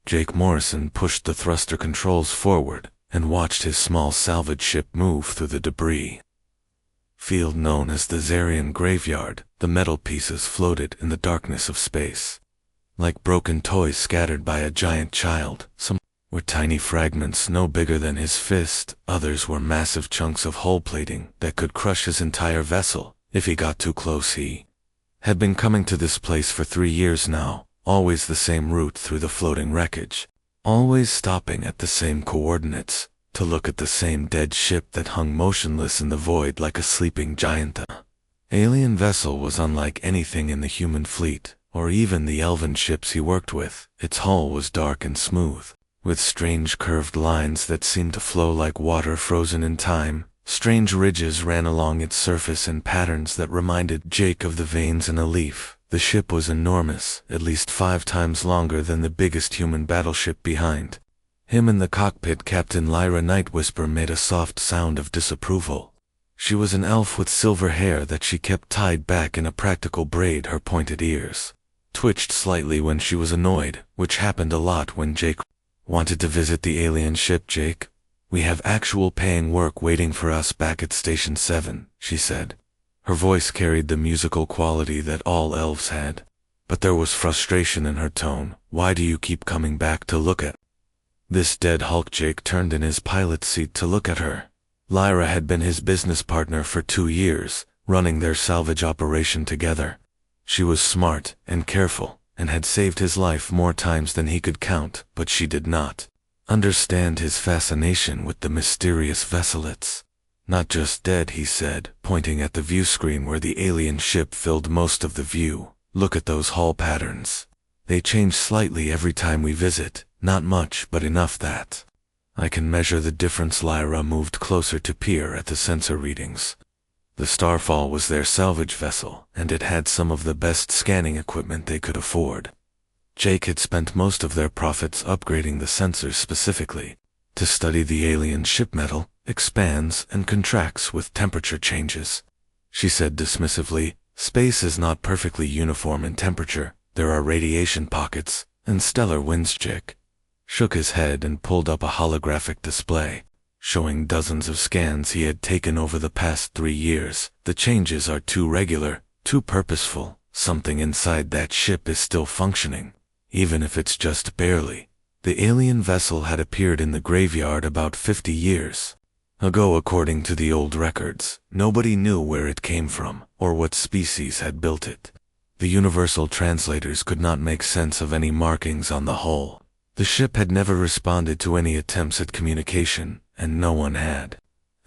Jake Morrison pushed the thruster controls forward and watched his small salvage ship move through the debris. Field known as the Zarian Graveyard, the metal pieces floated in the darkness of space. Like broken toys scattered by a giant child, some were tiny fragments no bigger than his fist, others were massive chunks of hull plating that could crush his entire vessel if he got too close. He had been coming to this place for 3 years now, always the same route through the floating wreckage, always stopping at the same coordinates to look at the same dead ship that hung motionless in the void like a sleeping giant. The alien vessel was unlike anything in the human fleet, or even the elven ships he worked with. Its hull was dark and smooth, with strange curved lines that seemed to flow like water frozen in time. Strange ridges ran along its surface in patterns that reminded Jake of the veins in a leaf. The ship was enormous, at least 5 times longer than the biggest human battleship behind him. In the cockpit, Captain Lyra Nightwhisper made a soft sound of disapproval. She was an elf with silver hair that she kept tied back in a practical braid. Her pointed ears twitched slightly when she was annoyed, which happened a lot when Jake wanted to visit the alien ship. "Jake, we have actual paying work waiting for us back at Station 7, she said. Her voice carried the musical quality that all elves had, but there was frustration in her tone. "Why do you keep coming back to look at this dead hulk?" Jake turned in his pilot's seat to look at her. Lyra had been his business partner for 2 years, running their salvage operation together. She was smart and careful, and had saved his life more times than he could count, but she did not understand his fascination with the mysterious vessel. "It's not just dead," he said, pointing at the view screen where the alien ship filled most of the view. "Look at those hull patterns. They change slightly every time we visit, not much, but enough that I can measure the difference." Lyra moved closer to peer at the sensor readings. The Starfall was their salvage vessel, and it had some of the best scanning equipment they could afford. Jake had spent most of their profits upgrading the sensors specifically to study the alien ship. "Metal expands and contracts with temperature changes," she said dismissively. "Space is not perfectly uniform in temperature. There are radiation pockets and stellar winds." Jake shook his head and pulled up a holographic display, showing dozens of scans he had taken over the past 3 years. "The changes are too regular, too purposeful. Something inside that ship is still functioning, even if it's just barely." The alien vessel had appeared in the graveyard about 50 years ago according to the old records. Nobody knew where it came from, or what species had built it. The universal translators could not make sense of any markings on the hull. The ship had never responded to any attempts at communication, and no one had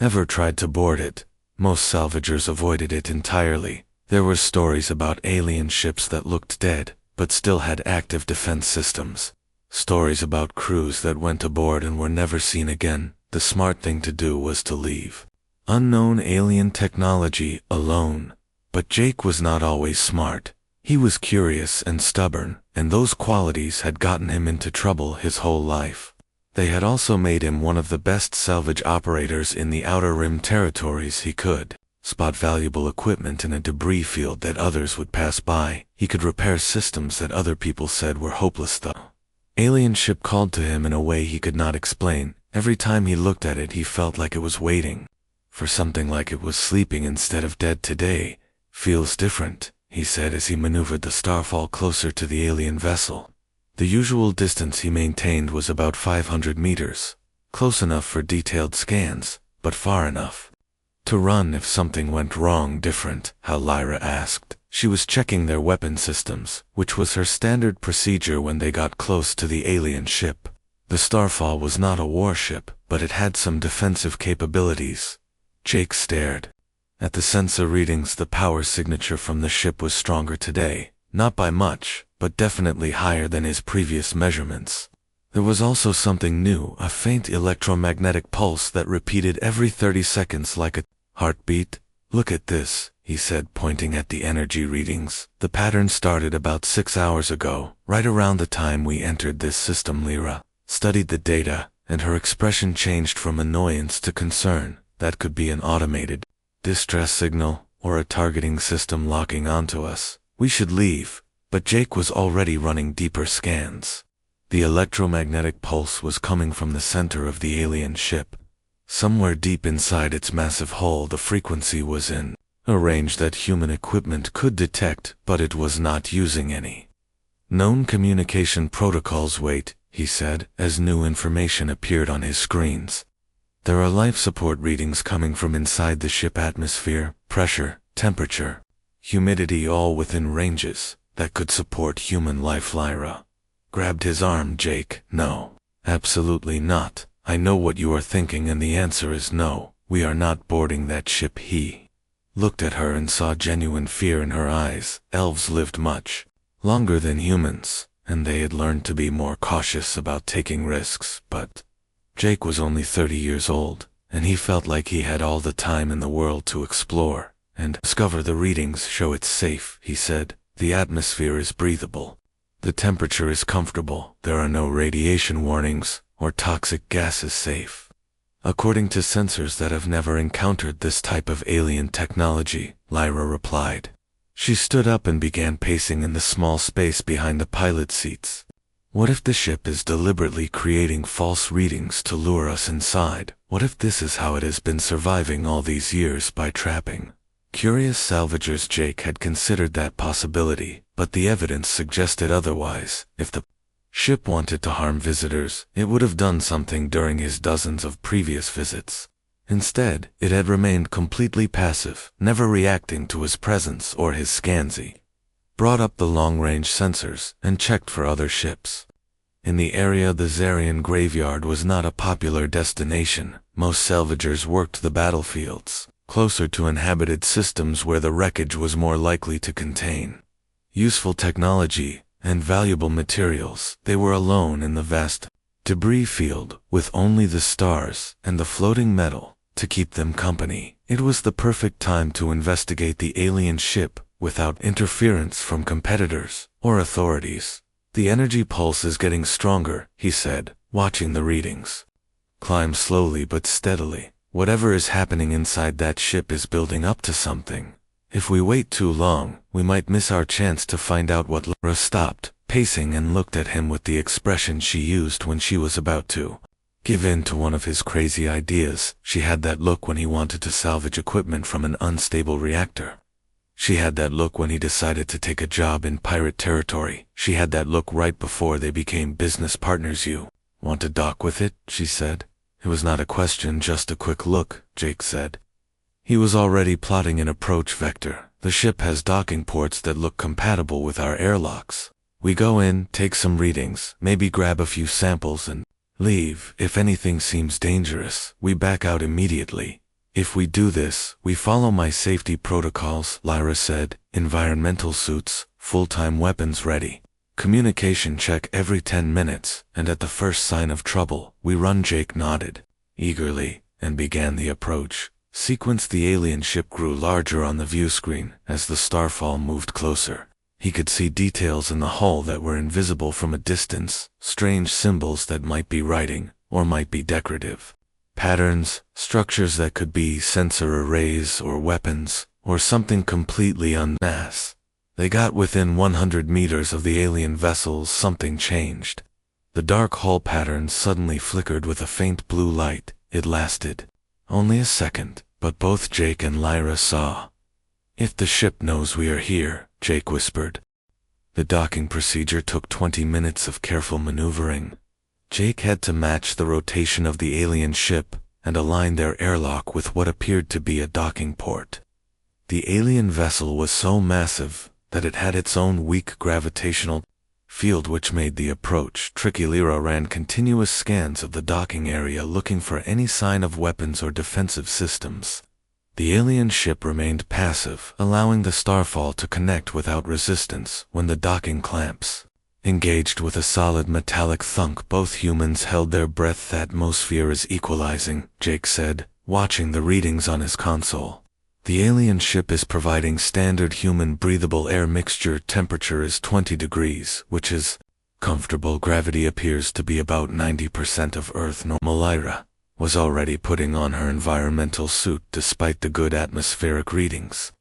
ever tried to board it. Most salvagers avoided it entirely. There were stories about alien ships that looked dead, but still had active defense systems. Stories about crews that went aboard and were never seen again. The smart thing to do was to leave unknown alien technology alone. But Jake was not always smart. He was curious and stubborn, and those qualities had gotten him into trouble his whole life. They had also made him one of the best salvage operators in the Outer Rim territories. He could spot valuable equipment in a debris field that others would pass by. He could repair systems that other people said were hopeless. The alien ship called to him in a way he could not explain. Every time he looked at it, he felt like it was waiting for something, like it was sleeping instead of dead. "Today feels different," he said as he maneuvered the Starfall closer to the alien vessel. The usual distance he maintained was about 500 meters, close enough for detailed scans, but far enough to run if something went wrong. "Different?" How? Lyra asked. She was checking their weapon systems, which was her standard procedure when they got close to the alien ship. The Starfall was not a warship, but it had some defensive capabilities. Jake stared at the sensor readings. The power signature from the ship was stronger today, not by much, but definitely higher than his previous measurements. There was also something new, a faint electromagnetic pulse that repeated every 30 seconds like a heartbeat. "Look at this," he said, pointing at the energy readings. "The pattern started about 6 hours ago, right around the time we entered this system." Lyra studied the data, and her expression changed from annoyance to concern. That could be an automated distress signal, or a targeting system locking onto us. We should leave. But Jake was already running deeper scans. The electromagnetic pulse was coming from the center of the alien ship. Somewhere deep inside its massive hull, the frequency was in a range that human equipment could detect, but it was not using any known communication protocols. Wait, he said, as new information appeared on his screens. There are life support readings coming from inside the ship. Atmosphere, pressure, temperature, humidity, all within ranges that could support human life. Lyra grabbed his arm. Jake, no. Absolutely not. I know what you are thinking, and the answer is no. We are not boarding that ship. He looked at her and saw genuine fear in her eyes. Elves lived much longer than humans, and they had learned to be more cautious about taking risks, but Jake was only 30 years old, and he felt like he had all the time in the world to explore and discover. The readings show it's safe, he said. The atmosphere is breathable. The temperature is comfortable. There are no radiation warnings or toxic gases. Safe, according to sensors that have never encountered this type of alien technology, Lyra replied. She stood up and began pacing in the small space behind the pilot seats. What if the ship is deliberately creating false readings to lure us inside? What if this is how it has been surviving all these years, by trapping curious salvagers? Jake had considered that possibility, but the evidence suggested otherwise. If the ship wanted to harm visitors, it would have done something during his dozens of previous visits. Instead, it had remained completely passive, never reacting to his presence or his scans. He brought up the long-range sensors and checked for other ships. In the area, the Zarian graveyard was not a popular destination. Most salvagers worked the battlefields, closer to inhabited systems where the wreckage was more likely to contain useful technology and valuable materials. They were alone in the vast debris field, with only the stars and the floating metal to keep them company. It was the perfect time to investigate the alien ship without interference from competitors or authorities. The energy pulse is getting stronger, he said, watching the readings climb slowly but steadily. Whatever is happening inside that ship is building up to something. If we wait too long, we might miss our chance to find out what. Lyra stopped pacing and looked at him with the expression she used when she was about to give in to one of his crazy ideas. She had that look when he wanted to salvage equipment from an unstable reactor. She had that look when he decided to take a job in pirate territory. She had that look right before they became business partners. You want to dock with it? She said. It was not a question, just a quick look, Jake said. He was already plotting an approach vector. The ship has docking ports that look compatible with our airlocks. We go in, take some readings, maybe grab a few samples and leave. If anything seems dangerous, we back out immediately. If we do this, we follow my safety protocols, Lyra said. Environmental suits, full-time weapons ready. Communication check every 10 minutes, and at the first sign of trouble, we run. Jake nodded eagerly and began the approach sequence. The alien ship grew larger on the view screen as the starfall moved closer. He could see details in the hull that were invisible from a distance, strange symbols that might be writing or might be decorative patterns, structures that could be sensor arrays or weapons, or something completely unmasked. They got within 100 meters of the alien vessels. Something changed. The dark hull patterns suddenly flickered with a faint blue light. It lasted only a second, but both Jake and Lyra saw. If the ship knows we are here, Jake whispered. The docking procedure took 20 minutes of careful maneuvering. Jake had to match the rotation of the alien ship and align their airlock with what appeared to be a docking port. The alien vessel was so massive that it had its own weak gravitational field, which made the approach tricky. Lyra ran continuous scans of the docking area, looking for any sign of weapons or defensive systems. The alien ship remained passive, allowing the starfall to connect without resistance. When the docking clamps engaged with a solid metallic thunk, both humans held their breath. The atmosphere is equalizing, Jake said, watching the readings on his console. The alien ship is providing standard human breathable air mixture. Temperature is 20 degrees, which is comfortable. Gravity appears to be about 90% of Earth normal. Lyra was already putting on her environmental suit despite the good atmospheric readings.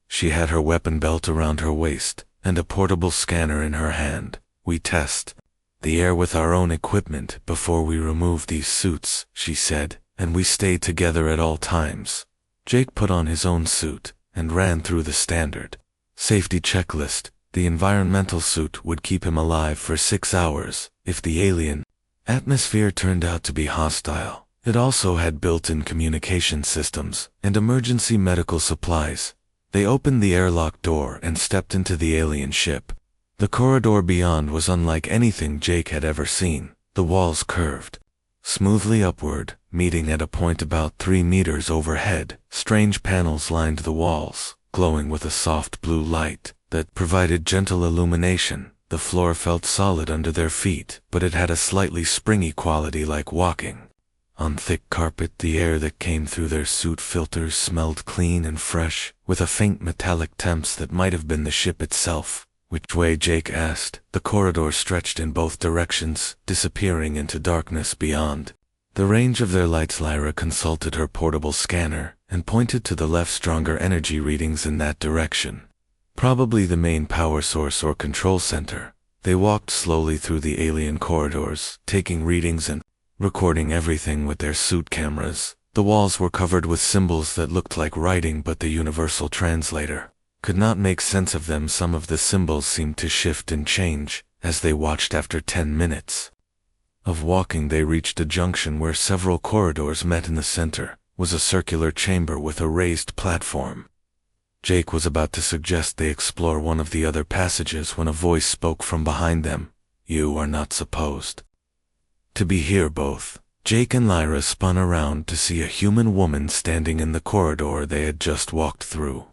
She had her weapon belt around her waist and a portable scanner in her hand. We test the air with our own equipment before we remove these suits, she said, and we stay together at all times. Jake put on his own suit and ran through the standard safety checklist. The environmental suit would keep him alive for 6 hours if the alien atmosphere turned out to be hostile. It also had built-in communication systems and emergency medical supplies. They opened the airlock door and stepped into the alien ship. The corridor beyond was unlike anything Jake had ever seen. The walls curved smoothly upward, meeting at a point about 3 meters overhead. Strange panels lined the walls, glowing with a soft blue light that provided gentle illumination. The floor felt solid under their feet, but it had a slightly springy quality, like walking on thick carpet. The air that came through their suit filters smelled clean and fresh, with a faint metallic temps that might have been the ship itself. Which way? Jake asked. The corridor stretched in both directions, disappearing into darkness beyond the range of their lights. Lyra consulted her portable scanner and pointed to the left. Stronger energy readings in that direction. Probably the main power source or control center. They walked slowly through the alien corridors, taking readings and recording everything with their suit cameras. The walls were covered with symbols that looked like writing, but the universal translator could not make sense of them. Some of the symbols seemed to shift and change as they watched. After 10 minutes of walking, they reached a junction where several corridors met. In the center was a circular chamber with a raised platform. Jake was about to suggest they explore one of the other passages when a voice spoke from behind them. "You are not supposed to be here." Both Jake and Lyra spun around to see a human woman standing in the corridor they had just walked through.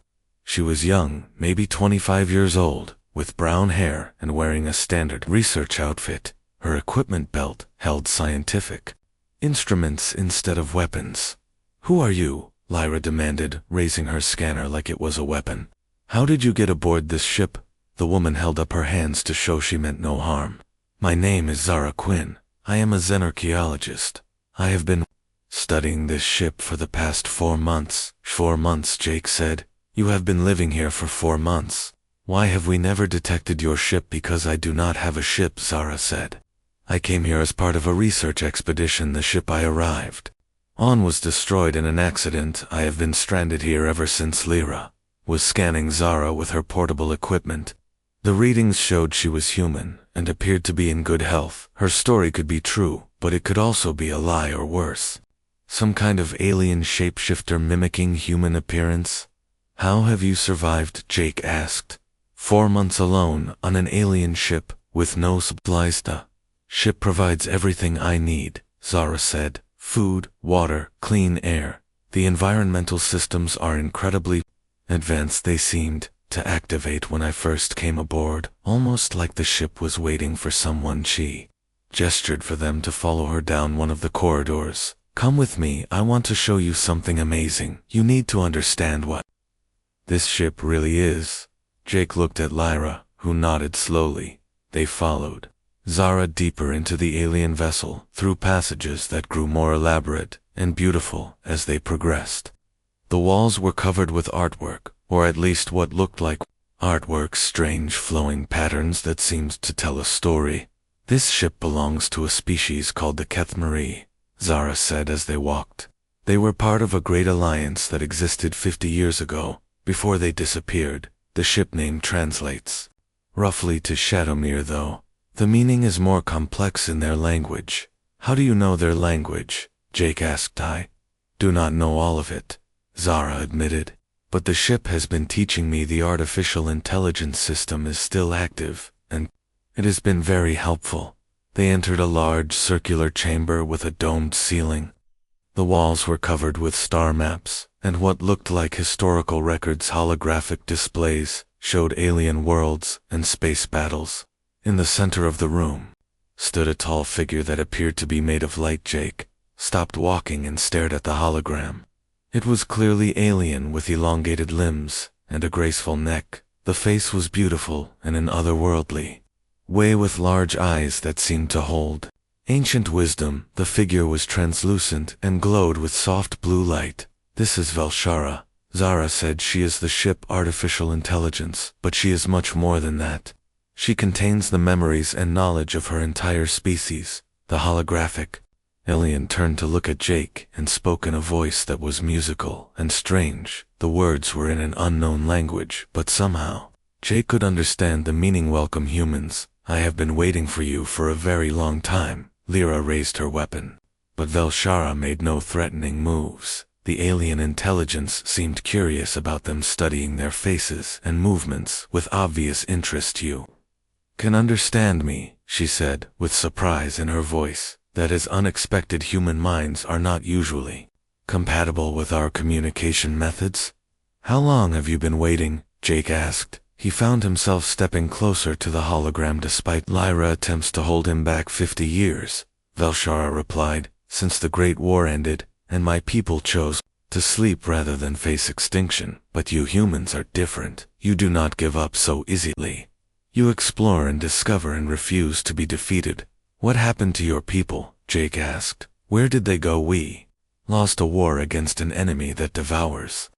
She was young, maybe 25 years old, with brown hair and wearing a standard research outfit. Her equipment belt held scientific instruments instead of weapons. "Who are you?" Lyra demanded, raising her scanner like it was a weapon. "How did you get aboard this ship?" The woman held up her hands to show she meant no harm. "My name is Zara Quinn. I am a xenarchaeologist. I have been studying this ship for the past 4 months. 4 months, Jake said. "You have been living here for 4 months. Why have we never detected your ship?" "Because I do not have a ship," Zara said. "I came here as part of a research expedition. The ship I arrived on was destroyed in an accident. I have been stranded here ever since." Lyra was scanning Zara with her portable equipment. The readings showed she was human and appeared to be in good health. Her story could be true, but it could also be a lie, or worse, some kind of alien shapeshifter mimicking human appearance. "How have you survived?" Jake asked. 4 months alone on an alien ship with no supplies. "The ship provides everything I need," Zara said. "Food, water, clean air. The environmental systems are incredibly advanced. They seemed to activate when I first came aboard, almost like the ship was waiting for someone." She gestured for them to follow her down one of the corridors. "Come with me. I want to show you something amazing. You need to understand what this ship really is." Jake looked at Lyra, who nodded slowly. They followed Zara deeper into the alien vessel, through passages that grew more elaborate and beautiful as they progressed. The walls were covered with artwork, or at least what looked like artwork, strange flowing patterns that seemed to tell a story. "This ship belongs to a species called the Kethmari," Zara said as they walked. "They were part of a great alliance that existed 50 years ago, before they disappeared." The ship name translates roughly to Shadowmere, though the meaning is more complex in their language. "How do you know their language?" Jake asked. "I do not know all of it," Zara admitted, "but the ship has been teaching me. The artificial intelligence system is still active, and it has been very helpful." They entered a large circular chamber with a domed ceiling. The walls were covered with star maps, and what looked like historical records. Holographic displays showed alien worlds and space battles. In the center of the room stood a tall figure that appeared to be made of light. Jake stopped walking and stared at the hologram. It was clearly alien, with elongated limbs and a graceful neck. The face was beautiful in an otherworldly way, with large eyes that seemed to hold ancient wisdom. The figure was translucent and glowed with soft blue light. "This is Velshara," Zara said. "She is the ship artificial intelligence, but she is much more than that. She contains the memories and knowledge of her entire species, the holographic. Alien turned to look at Jake and spoke in a voice that was musical and strange. The words were in an unknown language, but somehow, Jake could understand the meaning. Welcome humans, I have been waiting for you for a very long time. Lyra raised her weapon, but Velshara made no threatening moves. The alien intelligence seemed curious about them, studying their faces and movements with obvious interest. You can understand me, she said, with surprise in her voice. That is unexpected. Human minds are not usually compatible with our communication methods. How long have you been waiting? Jake asked. He found himself stepping closer to the hologram despite Lyra's attempts to hold him back. 50 years, Velshara replied, since the Great War ended, and my people chose to sleep rather than face extinction. But you humans are different. You do not give up so easily. You explore and discover and refuse to be defeated. What happened to your people? Jake asked. Where did they go? We lost a war against an enemy that devours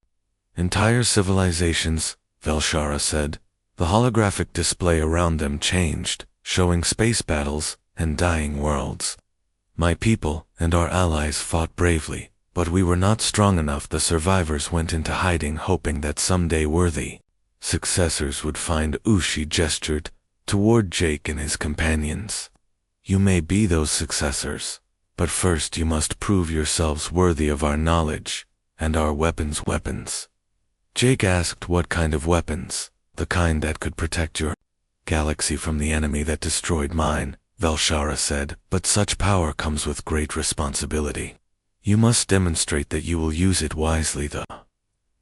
entire civilizations, Velshara said. The holographic display around them changed, showing space battles and dying worlds. My people and our allies fought bravely, but we were not strong enough. The survivors went into hiding, hoping that someday worthy successors would find. She gestured toward Jake and his companions. You may be those successors, but first you must prove yourselves worthy of our knowledge and our weapons. Weapons? Jake asked. What kind of weapons? The kind that could protect your galaxy from the enemy that destroyed mine, Velshara said. But such power comes with great responsibility. You must demonstrate that you will use it wisely. The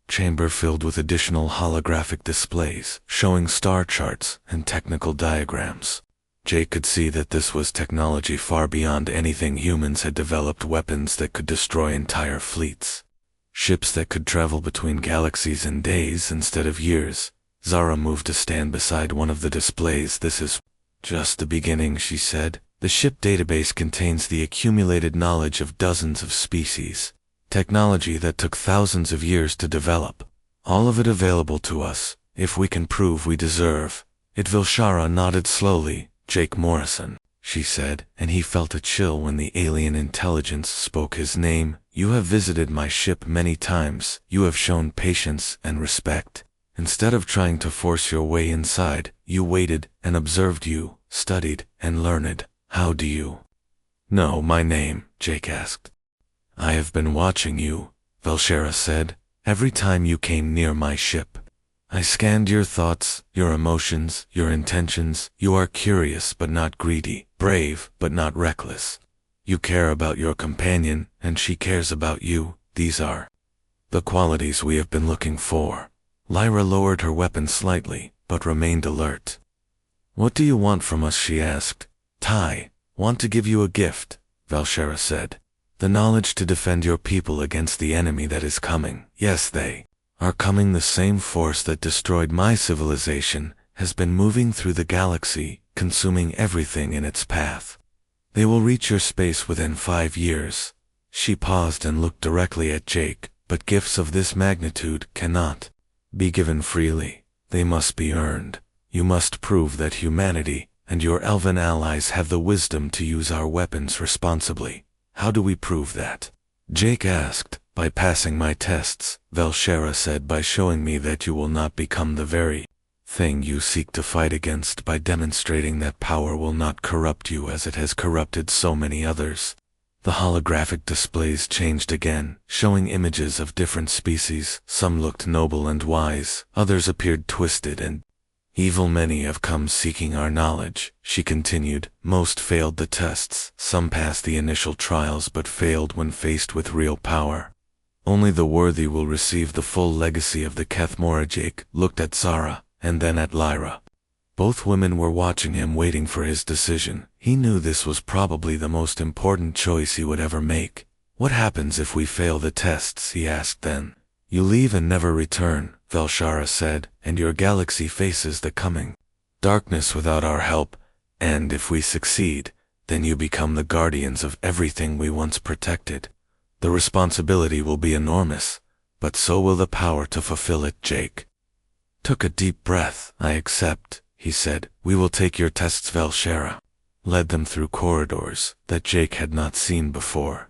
chamber filled with additional holographic displays, showing star charts and technical diagrams. Jake could see that this was technology far beyond anything humans had developed. Weapons that could destroy entire fleets. Ships that could travel between galaxies in days instead of years. Zara moved to stand beside one of the displays. This is just the beginning, she said. The ship database contains the accumulated knowledge of dozens of species. Technology that took thousands of years to develop. All of it available to us, if we can prove we deserve it. Velshara nodded slowly. Jake Morrison, she said, and he felt a chill when the alien intelligence spoke his name. You have visited my ship many times. You have shown patience and respect. Instead of trying to force your way inside, you waited and observed. You studied and learned. How do you know my name? Jake asked. I have been watching you, Velshara said. Every time you came near my ship, I scanned your thoughts, your emotions, your intentions. You are curious but not greedy, brave but not reckless. You care about your companion, and she cares about you. These are the qualities we have been looking for. Lyra lowered her weapon slightly, but remained alert. What do you want from us? She asked. Want to give you a gift, Velshara said. The knowledge to defend your people against the enemy that is coming. Yes, they are coming. The same force that destroyed my civilization has been moving through the galaxy, consuming everything in its path. They will reach your space within 5 years. She paused and looked directly at Jake. But gifts of this magnitude cannot be given freely. They must be earned. You must prove that humanity and your elven allies have the wisdom to use our weapons responsibly. How do we prove that? Jake asked. By passing my tests, Velshara said. By showing me that you will not become the very thing you seek to fight against. By demonstrating that power will not corrupt you as it has corrupted so many others. The holographic displays changed again, showing images of different species. Some looked noble and wise, others appeared twisted and evil. Many have come seeking our knowledge, she continued. Most failed the tests. Some passed the initial trials but failed when faced with real power. Only the worthy will receive the full legacy of the Kethmora. Jake looked at Zara, and then at Lyra. Both women were watching him, waiting for his decision. He knew this was probably the most important choice he would ever make. What happens if we fail the tests? He asked then. You leave and never return, Velshara said, and your galaxy faces the coming darkness without our help. And if we succeed, then you become the guardians of everything we once protected. The responsibility will be enormous, but so will the power to fulfill it. Jake took a deep breath. I accept, he said. "We will take your tests." Velshara led them through corridors that Jake had not seen before.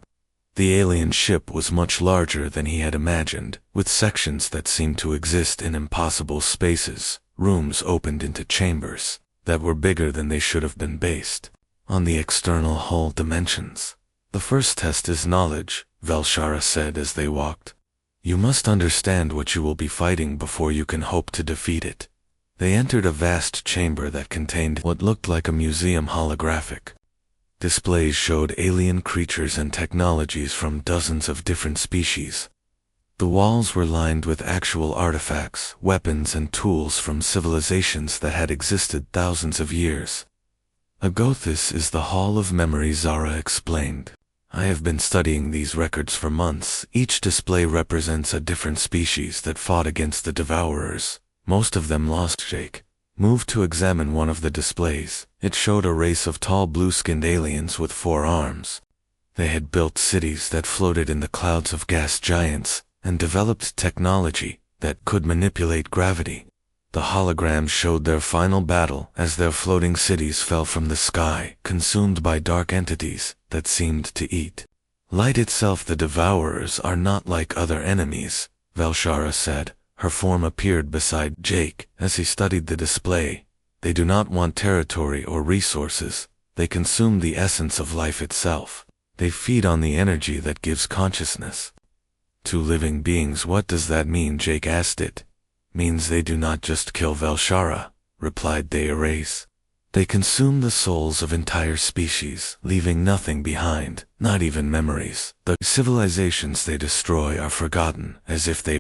The alien ship was much larger than he had imagined, with sections that seemed to exist in impossible spaces. Rooms opened into chambers that were bigger than they should have been based on the external hull dimensions. "The first test is knowledge," Velshara said as they walked. "You must understand what you will be fighting before you can hope to defeat it." They entered a vast chamber that contained what looked like a museum. Holographic displays showed alien creatures and technologies from dozens of different species. The walls were lined with actual artifacts, weapons, and tools from civilizations that had existed thousands of years ago. "This is the Hall of Memory," Zara explained. "I have been studying these records for months. Each display represents a different species that fought against the Devourers. Most of them lost." Jake moved to examine one of the displays. It showed a race of tall blue-skinned aliens with 4 arms. They had built cities that floated in the clouds of gas giants, and developed technology that could manipulate gravity. The holograms showed their final battle as their floating cities fell from the sky, consumed by dark entities that seemed to eat light itself. "The Devourers are not like other enemies," Velshara said. Her form appeared beside Jake as he studied the display. "They do not want territory or resources. They consume the essence of life itself. They feed on the energy that gives consciousness to living beings." "What does that mean?" Jake asked. "It means they do not just kill." Velshara replied. "They erase. They consume the souls of entire species, leaving nothing behind, not even memories. The civilizations they destroy are forgotten, as if they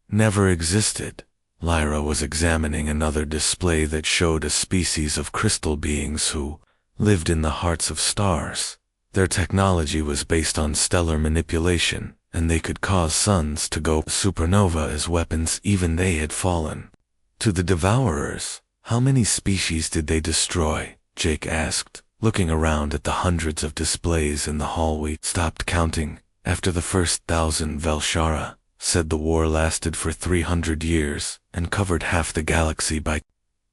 never existed." Lyra was examining another display that showed a species of crystal beings who lived in the hearts of stars. Their technology was based on stellar manipulation, and they could cause suns to go supernova as weapons. Even they had fallen to the Devourers. "How many species did they destroy?" Jake asked, looking around at the hundreds of displays in the hall. "We stopped counting after the first 1,000, Velshara said. "The war lasted for 300 years and covered half the galaxy. By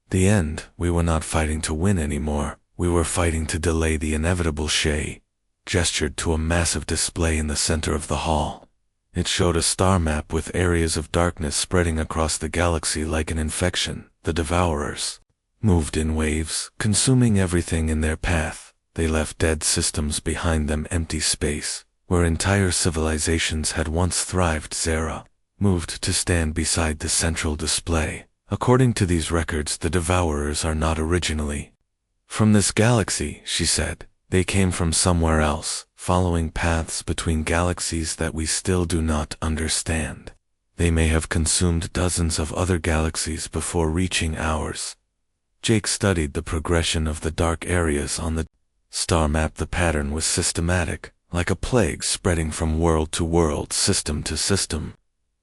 the end, we were not fighting to win anymore. We were fighting to delay the inevitable." Shay gestured to a massive display in the center of the hall. It showed a star map with areas of darkness spreading across the galaxy like an infection. The Devourers moved in waves, consuming everything in their path. They left dead systems behind them, empty space where entire civilizations had once thrived. Zara moved to stand beside the central display. "According to these records, the Devourers are not originally from this galaxy," she said. "They came from somewhere else, following paths between galaxies that we still do not understand. They may have consumed dozens of other galaxies before reaching ours." Jake studied the progression of the dark areas on the star map. The pattern was systematic, like a plague spreading from world to world, system to system.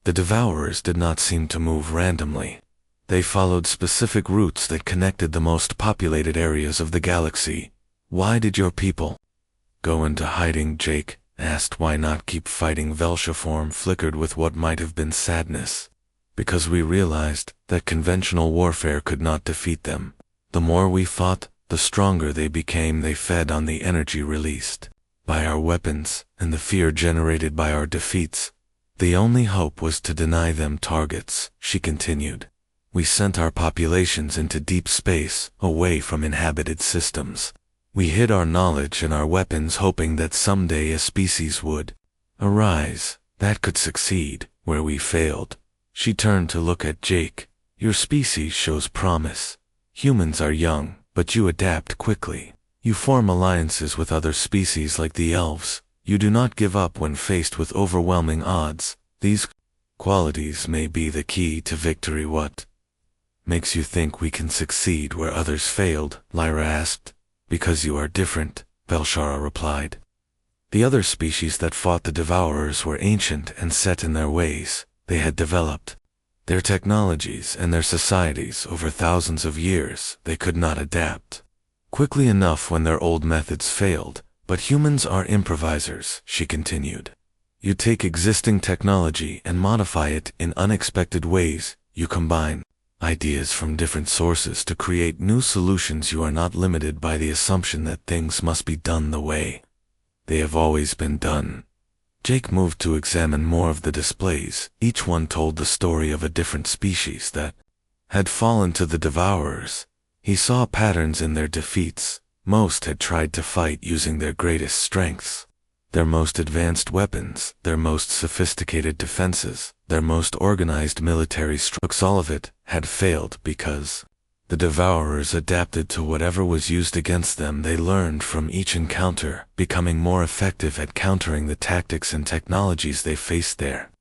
The Devourers did not seem to move randomly. They followed specific routes that connected the most populated areas of the galaxy. "Why did your people go into hiding?" Jake asked. "Why not keep fighting?" Velsha's form flickered with what might have been sadness. "Because we realized that conventional warfare could not defeat them. The more we fought, the stronger they became. They fed on the energy released by our weapons and the fear generated by our defeats. The only hope was to deny them targets," she continued. "We sent our populations into deep space, away from inhabited systems. We hid our knowledge and our weapons, hoping that someday a species would arise that could succeed where we failed." She turned to look at Jake. "Your species shows promise. Humans are young, but you adapt quickly. You form alliances with other species like the elves. You do not give up when faced with overwhelming odds. These qualities may be the key to victory." "What makes you think we can succeed where others failed?" Lyra asked. "Because you are different," Velshara replied. "The other species that fought the Devourers were ancient and set in their ways. They had developed their technologies and their societies over thousands of years. They could not adapt quickly enough when their old methods failed. But humans are improvisers," she continued. "You take existing technology and modify it in unexpected ways. You combine ideas from different sources to create new solutions. You are not limited by the assumption that things must be done the way they have always been done. Jake moved to examine more of the displays. Each one told the story of a different species that had fallen to the devourers. He saw patterns in their defeats. Most had tried to fight using their greatest strengths, their most advanced weapons, their most sophisticated defenses, their most organized military structures. All of it had failed because the devourers adapted to whatever was used against them. They learned from each encounter, becoming more effective at countering the tactics and technologies they faced. There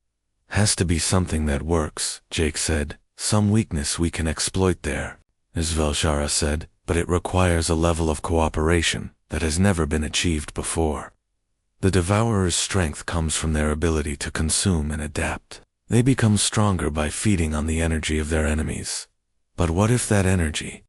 has to be something that works, Jake said. Some weakness we can exploit there, as Velshara said, but it requires a level of cooperation that has never been achieved before. The devourers' strength comes from their ability to consume and adapt. They become stronger by feeding on the energy of their enemies. But what if that energy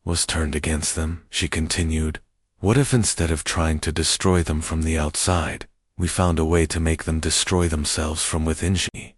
was turned against them? She continued. What if instead of trying to destroy them from the outside, we found a way to make them destroy themselves from within? She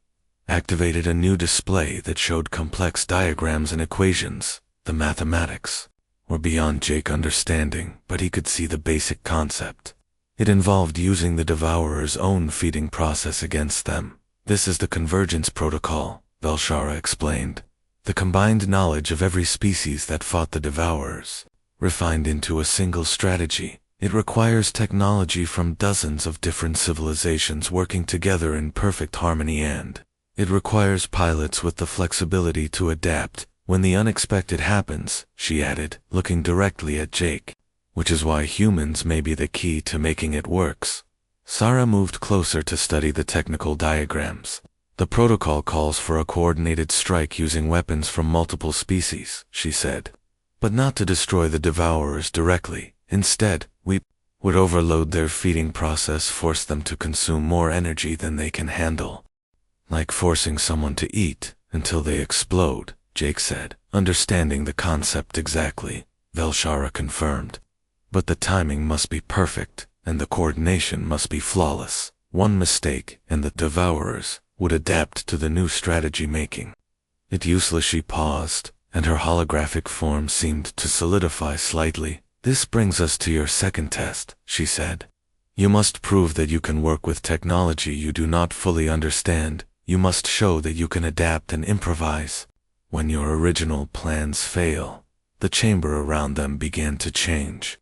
activated a new display that showed complex diagrams and equations. The mathematics were beyond Jake's understanding, but he could see the basic concept. It involved using the devourer's own feeding process against them. This is the convergence protocol, Velshara explained. The combined knowledge of every species that fought the devourers, refined into a single strategy. It requires technology from dozens of different civilizations working together in perfect harmony, and it requires pilots with the flexibility to adapt when the unexpected happens, she added, looking directly at Jake. Which is why humans may be the key to making it works. Sarah moved closer to study the technical diagrams. The protocol calls for a coordinated strike using weapons from multiple species, she said. But not to destroy the devourers directly. Instead, we would overload their feeding process, force them to consume more energy than they can handle. Like forcing someone to eat until they explode, Jake said. Understanding the concept exactly, Velshara confirmed. But the timing must be perfect, and the coordination must be flawless. One mistake, and the devourers would adapt to the new strategy, making it useless. She paused, and her holographic form seemed to solidify slightly. This brings us to your second test, she said. You must prove that you can work with technology you do not fully understand. You must show that you can adapt and improvise. When your original plans fail, the chamber around them began to change.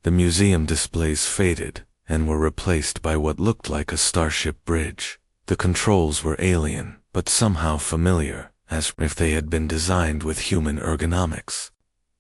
The museum displays faded and were replaced by what looked like a starship bridge. The controls were alien, but somehow familiar, as if they had been designed with human ergonomics.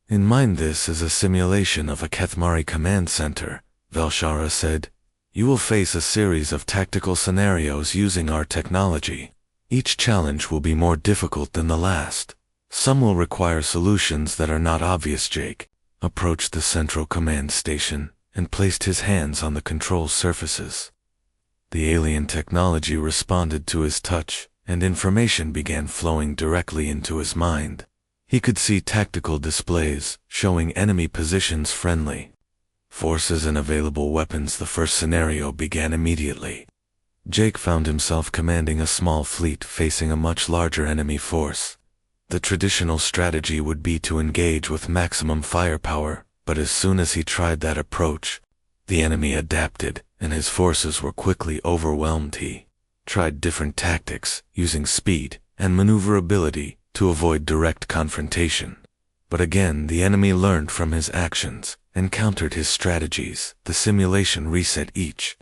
In mind, this is a simulation of a Kethmari command center, Velshara said. You will face a series of tactical scenarios using our technology. Each challenge will be more difficult than the last. Some will require solutions that are not obvious. Jake approached the central command station and placed his hands on the control surfaces. The alien technology responded to his touch, and information began flowing directly into his mind. He could see tactical displays showing enemy positions, friendly forces, and available weapons. The first scenario began immediately. Jake found himself commanding a small fleet facing a much larger enemy force. The traditional strategy would be to engage with maximum firepower, but as soon as he tried that approach, the enemy adapted, and his forces were quickly overwhelmed. He tried different tactics, using speed and maneuverability to avoid direct confrontation. But again, the enemy learned from his actions and countered his strategies. The simulation reset each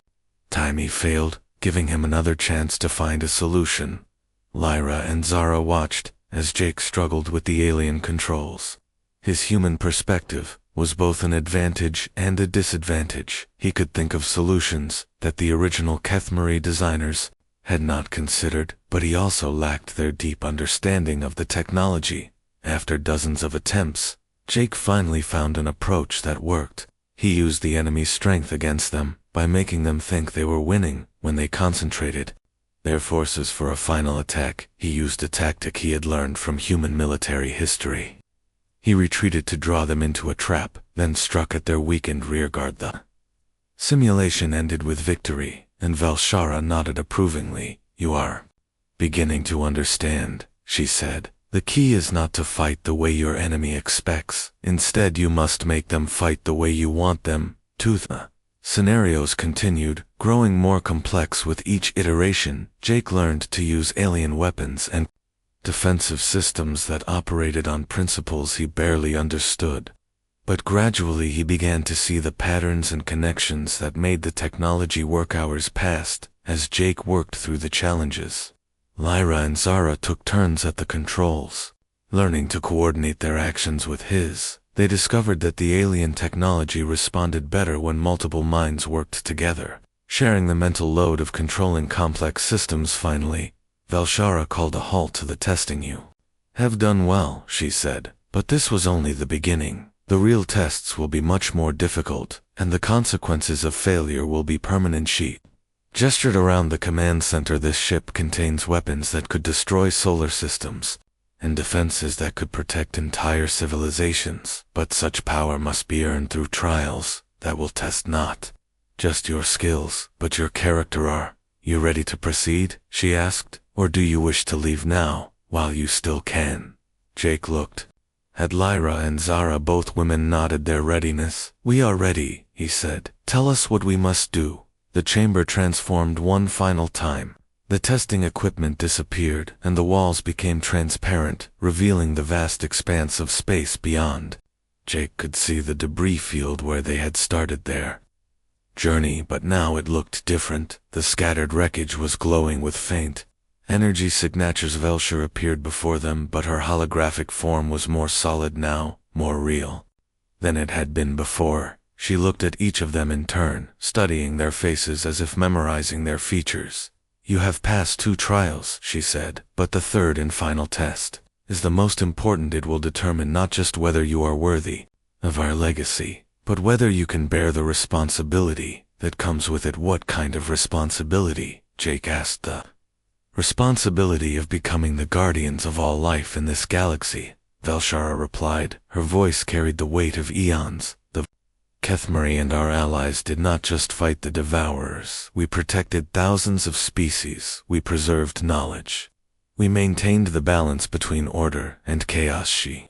time he failed, giving him another chance to find a solution. Lyra and Zara watched as Jake struggled with the alien controls. His human perspective was both an advantage and a disadvantage. He could think of solutions that the original Kethmari designers had not considered, but he also lacked their deep understanding of the technology. After dozens of attempts, Jake finally found an approach that worked. He used the enemy's strength against them by making them think they were winning when they concentrated their forces for a final attack. He used a tactic he had learned from human military history. He retreated to draw them into a trap, then struck at their weakened rearguard. The simulation ended with victory, and Velshara nodded approvingly. You are beginning to understand, she said. The key is not to fight the way your enemy expects. Instead, you must make them fight the way you want them to. The scenarios continued, growing more complex with each iteration. Jake learned to use alien weapons and defensive systems that operated on principles he barely understood. But gradually he began to see the patterns and connections that made the technology work. Hours passed as Jake worked through the challenges. Lyra and Zara took turns at the controls. Learning to coordinate their actions with his, they discovered that the alien technology responded better when multiple minds worked together, sharing the mental load of controlling complex systems. Finally, Velshara called a halt to the testing. "You have done well," she said, "but this was only the beginning. The real tests will be much more difficult, and the consequences of failure will be permanent." She gestured around the command center. "This ship contains weapons that could destroy solar systems, and defenses that could protect entire civilizations. But such power must be earned through trials that will test not just your skills, but your character. Are you ready to proceed?" she asked, "or do you wish to leave now, while you still can?" Jake looked at Lyra and Zara. Both women nodded their readiness. "We are ready," he said. "Tell us what we must do." The chamber transformed one final time. The testing equipment disappeared, and the walls became transparent, revealing the vast expanse of space beyond. Jake could see the debris field where they had started their journey, but now it looked different. The scattered wreckage was glowing with faint energy signatures. Velshar appeared before them, but her holographic form was more solid now, more real than it had been before. She looked at each of them in turn, studying their faces as if memorizing their features. "You have passed 2 trials," she said, "but the third and final test is the most important. It will determine not just whether you are worthy of our legacy, but whether you can bear the responsibility that comes with it." "What kind of responsibility?" Jake asked. "The responsibility of becoming the guardians of all life in this galaxy," Velshara replied. Her voice carried the weight of eons. "The Kethmari and our allies did not just fight the Devourers. We protected thousands of species. We preserved knowledge. We maintained the balance between order and chaos." She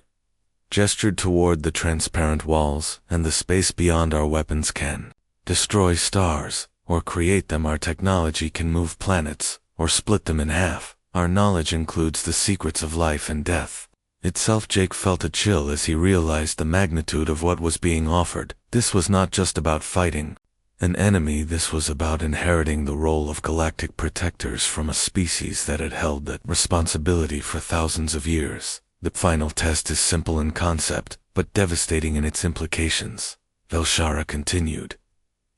gestured toward the transparent walls, "and the space beyond. Our weapons can destroy stars, or create them. Our technology can move planets, or split them in half. Our knowledge includes the secrets of life and death itself." Jake felt a chill as he realized the magnitude of what was being offered. This was not just about fighting an enemy. This was about inheriting the role of galactic protectors from a species that had held that responsibility for thousands of years. "The final test is simple in concept, but devastating in its implications," Velshara continued.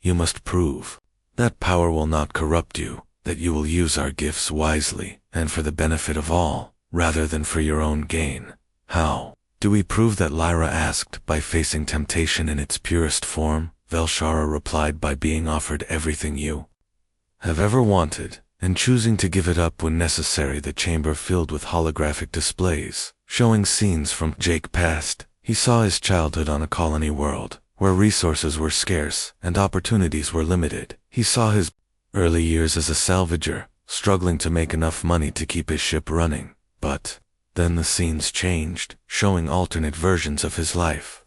"You must prove that power will not corrupt you, that you will use our gifts wisely, and for the benefit of all, rather than for your own gain." "How do we prove that?" Lyra asked. "By facing temptation in its purest form," Velshara replied, "by being offered everything you have ever wanted, and choosing to give it up when necessary." The chamber filled with holographic displays, showing scenes from Jake past. He saw his childhood on a colony world, where resources were scarce and opportunities were limited. He saw his early years as a salvager, struggling to make enough money to keep his ship running. But then the scenes changed, showing alternate versions of his life,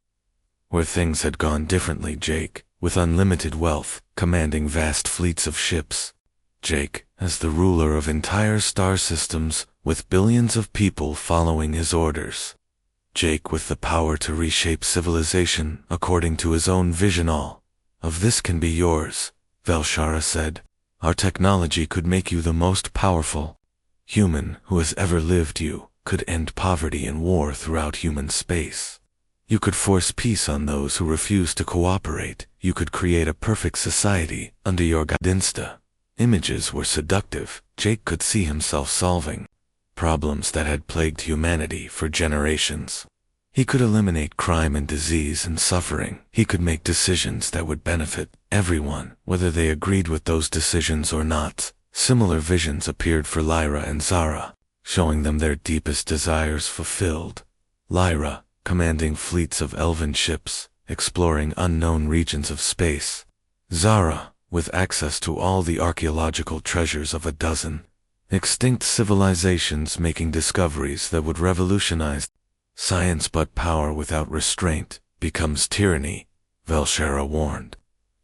where things had gone differently. Jake, with unlimited wealth, commanding vast fleets of ships. Jake, as the ruler of entire star systems, with billions of people following his orders. Jake with the power to reshape civilization according to his own vision. "All of this can be yours," Velshara said. "Our technology could make you the most powerful human who has ever lived. You could end poverty and war throughout human space. You could force peace on those who refuse to cooperate. You could create a perfect society under your guidance." The images were seductive. Jake could see himself solving problems that had plagued humanity for generations. He could eliminate crime and disease and suffering. He could make decisions that would benefit everyone, whether they agreed with those decisions or not. Similar visions appeared for Lyra and Zara, showing them their deepest desires fulfilled. Lyra, commanding fleets of elven ships, exploring unknown regions of space. Zara, with access to all the archaeological treasures of a dozen Extinct civilizations making discoveries that would revolutionize science, but power without restraint becomes tyranny, Velshara warned.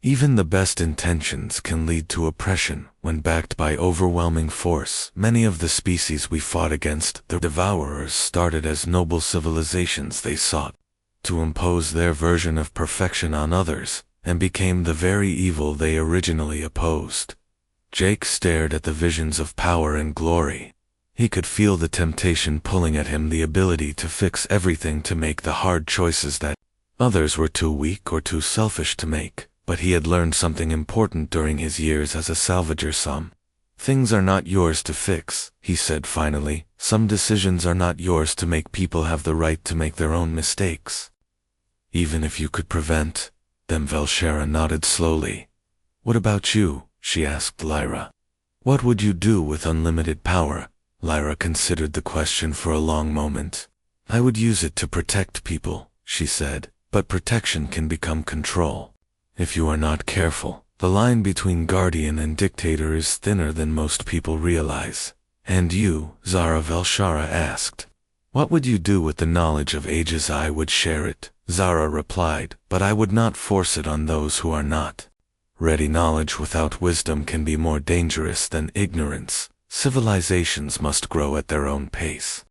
Even the best intentions can lead to oppression when backed by overwhelming force. Many of the species we fought against, the Devourers, started as noble civilizations. They sought to impose their version of perfection on others, and became the very evil they originally opposed. Jake stared at the visions of power and glory. He could feel the temptation pulling at him, the ability to fix everything, to make the hard choices that others were too weak or too selfish to make. But he had learned something important during his years as a salvager. Some things are not yours to fix, he said finally. Some decisions are not yours to make. People have the right to make their own mistakes, even if you could prevent them. Velshara nodded slowly. What about you? She asked Lyra. What would you do with unlimited power? Lyra considered the question for a long moment. I would use it to protect people, she said, but protection can become control. If you are not careful, the line between guardian and dictator is thinner than most people realize. And you, Zara? Velshara asked. What would you do with the knowledge of ages? I would share it, Zara replied, but I would not force it on those who are not ready. Knowledge without wisdom can be more dangerous than ignorance. Civilizations must grow at their own pace.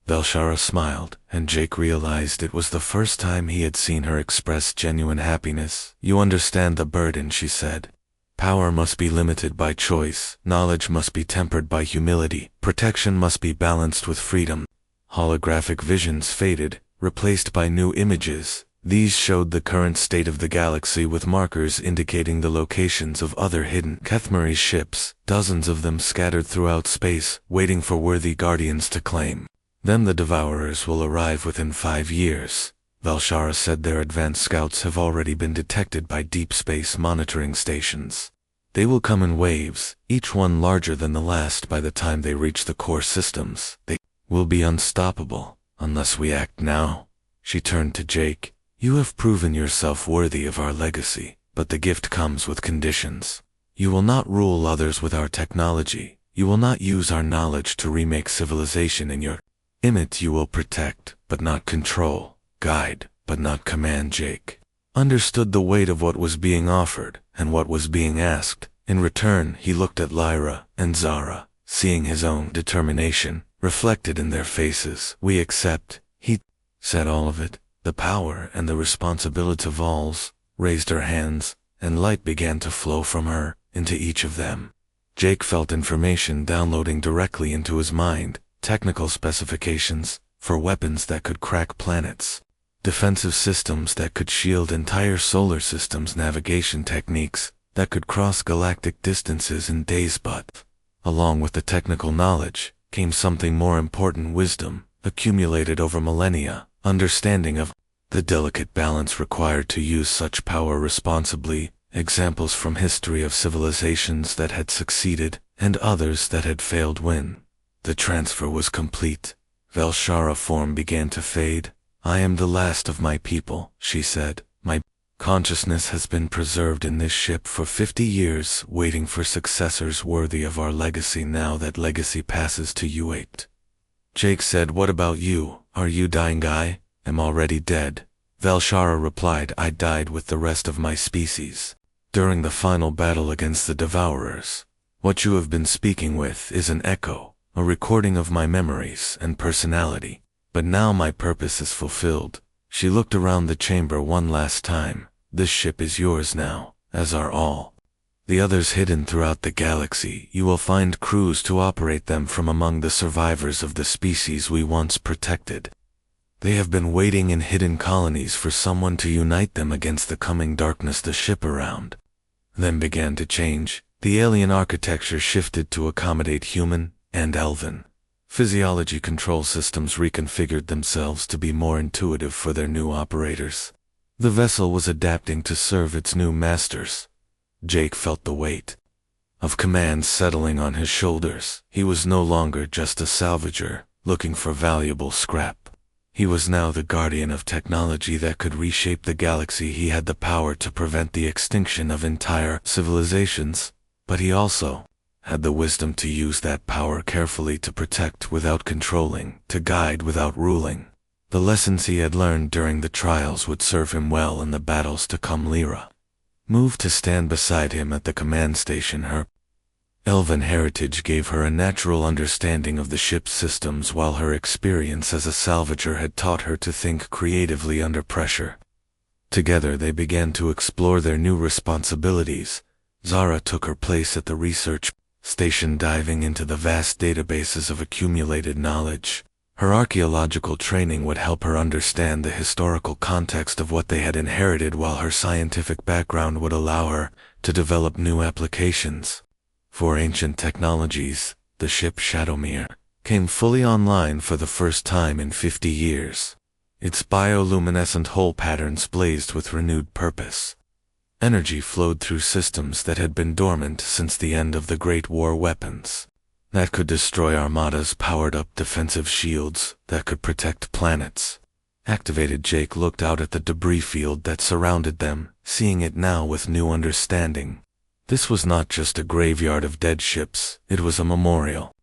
Velshara smiled, and Jake realized it was the first time he had seen her express genuine happiness. You understand the burden, she said. Power must be limited by choice, knowledge must be tempered by humility, protection must be balanced with freedom. Holographic visions faded, replaced by new images. These showed the current state of the galaxy with markers indicating the locations of other hidden Kethmari ships, dozens of them scattered throughout space, waiting for worthy guardians to claim. Then the Devourers will arrive within 5 years. Velshara said their advanced scouts have already been detected by deep space monitoring stations. They will come in waves, each one larger than the last. By the time they reach the core systems, they will be unstoppable, unless we act now. She turned to Jake. You have proven yourself worthy of our legacy, but the gift comes with conditions. You will not rule others with our technology. You will not use our knowledge to remake civilization in your image. You will protect, but not control, guide, but not command. Jake understood the weight of what was being offered, and what was being asked. In return, he looked at Lyra and Zara, seeing his own determination reflected in their faces. We accept, he said. All of it, the power and the responsibility. Vols raised her hands, and light began to flow from her into each of them. Jake felt information downloading directly into his mind. Technical specifications for weapons that could crack planets, defensive systems that could shield entire solar systems, navigation techniques that could cross galactic distances in days. But along with the technical knowledge came something more important: wisdom, accumulated over millennia, understanding of the delicate balance required to use such power responsibly, examples from history of civilizations that had succeeded and others that had failed. When the transfer was complete, Velshara's form began to fade. I am the last of my people, she said. My consciousness has been preserved in this ship for 50 years, waiting for successors worthy of our legacy. Now that legacy passes to you. 8. Jake said, what about you? Are you dying? I am already dead, Velshara replied. I died with the rest of my species during the final battle against the Devourers. What you have been speaking with is an echo, a recording of my memories and personality. But now my purpose is fulfilled. She looked around the chamber one last time. This ship is yours now, as are all the others hidden throughout the galaxy. You will find crews to operate them from among the survivors of the species we once protected. They have been waiting in hidden colonies for someone to unite them against the coming darkness. The ship around them began to change. The alien architecture shifted to accommodate human and elven physiology. Control systems reconfigured themselves to be more intuitive for their new operators. The vessel was adapting to serve its new masters. Jake felt the weight of command settling on his shoulders. He was no longer just a salvager looking for valuable scrap. He was now the guardian of technology that could reshape the galaxy. He had the power to prevent the extinction of entire civilizations, but he also had the wisdom to use that power carefully, to protect without controlling, to guide without ruling. The lessons he had learned during the trials would serve him well in the battles to come. Lyra moved to stand beside him at the command station. Her elven heritage gave her a natural understanding of the ship's systems, while her experience as a salvager had taught her to think creatively under pressure. Together they began to explore their new responsibilities. Zara took her place at the research station, diving into the vast databases of accumulated knowledge. Her archaeological training would help her understand the historical context of what they had inherited, while her scientific background would allow her to develop new applications for ancient technologies. The ship Shadowmere came fully online for the first time in 50 years. Its bioluminescent hull patterns blazed with renewed purpose. Energy flowed through systems that had been dormant since the end of the Great War. Weapons that could destroy armadas, powered up defensive shields that could protect planets activated. Jake looked out at the debris field that surrounded them, seeing it now with new understanding. This was not just a graveyard of dead ships, it was a memorial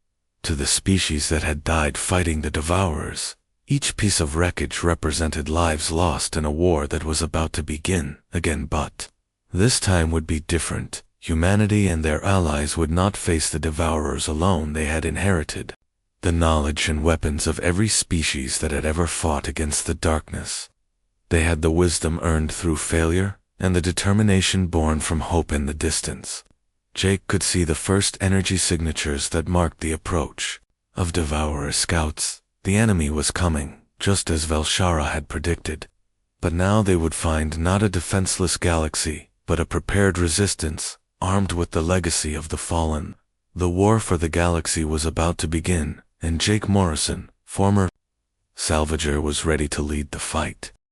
to the species that had died fighting the Devourers. Each piece of wreckage represented lives lost in a war that was about to begin again, but this time would be different. Humanity and their allies would not face the Devourers alone. They had inherited the knowledge and weapons of every species that had ever fought against the darkness. They had the wisdom earned through failure, and the determination born from hope in the distance. Jake could see the first energy signatures that marked the approach of Devourer scouts. The enemy was coming, just as Velshara had predicted. But now they would find not a defenseless galaxy, but a prepared resistance, armed with the legacy of the fallen. The war for the galaxy was about to begin, and Jake Morrison, former salvager, was ready to lead the fight.